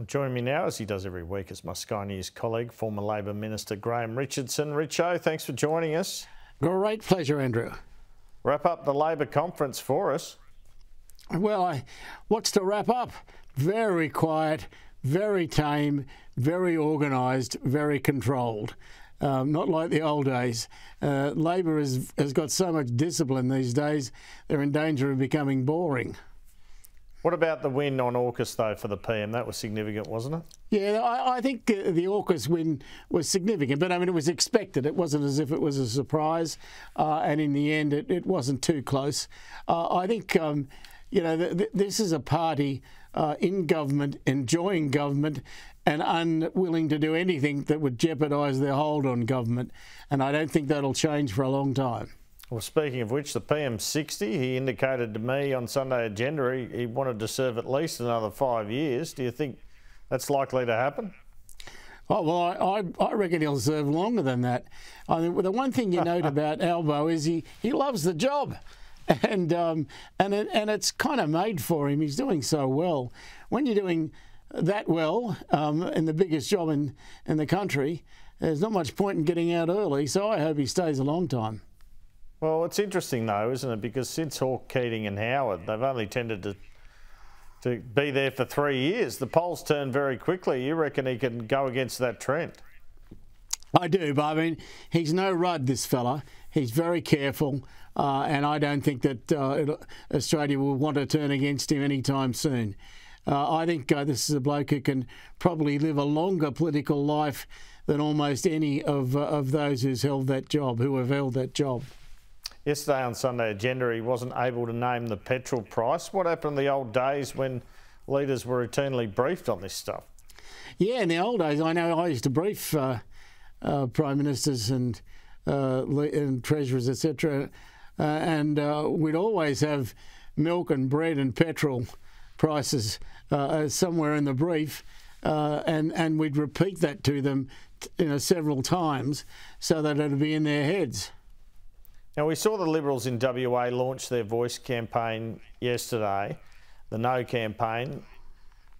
Joining me now, as he does every week, is my Sky News colleague, former Labor Minister Graham Richardson. Richo, thanks for joining us. Great pleasure, Andrew. Wrap up the Labor conference for us. Well, what's to wrap up? Very quiet, very tame, very organised, very controlled. Not like the old days. Labor has got so much discipline these days, they're in danger of becoming boring. What about the win on AUKUS, though, for the PM? That was significant, wasn't it? Yeah, I think the AUKUS win was significant, but I mean, it was expected. It wasn't as if it was a surprise, and in the end, it wasn't too close. I think, this is a party in government, enjoying government, and unwilling to do anything that would jeopardise their hold on government, and I don't think that'll change for a long time. Well, speaking of which, the PM's 60. He indicated to me on Sunday Agenda he wanted to serve at least another 5 years. Do you think that's likely to happen? Oh, well, I reckon he'll serve longer than that. I mean, the one thing you note about Albo is he loves the job, and it's kind of made for him. He's doing so well. When you're doing that well in the biggest job in the country, there's not much point in getting out early, so I hope he stays a long time. Well, it's interesting, though, isn't it? Because since Hawke, Keating and Howard, they've only tended to be there for 3 years. The polls turn very quickly. You reckon he can go against that trend? I do, but I mean, he's no Rudd, this fella. He's very careful, and I don't think that Australia will want to turn against him anytime soon. I think this is a bloke who can probably live a longer political life than almost any of those who have held that job. Yesterday on Sunday Agenda, he wasn't able to name the petrol price. What happened in the old days when leaders were routinely briefed on this stuff? Yeah, in the old days, I know I used to brief prime ministers and treasurers, etc., and we'd always have milk and bread and petrol prices somewhere in the brief, and we'd repeat that to them, several times, so that it'd be in their heads. Now, we saw the Liberals in WA launch their Voice campaign yesterday, the No campaign.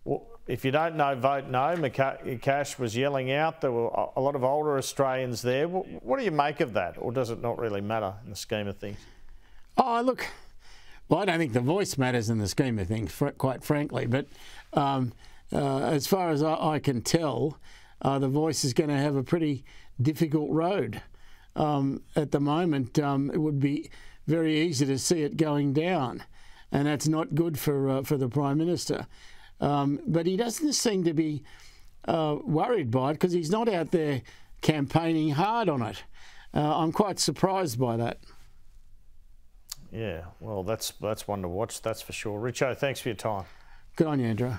Well, if you don't know, vote no. Cash was yelling out. There were a lot of older Australians there. What do you make of that, or does it not really matter in the scheme of things? Oh, look, well, I don't think the Voice matters in the scheme of things, quite frankly. But as far as I can tell, the Voice is going to have a pretty difficult road. At the moment, it would be very easy to see it going down, and that's not good for the Prime Minister. But he doesn't seem to be worried by it because he's not out there campaigning hard on it. I'm quite surprised by that. Yeah, well, that's one to watch, that's for sure. Richo, thanks for your time. Good on you, Andrew.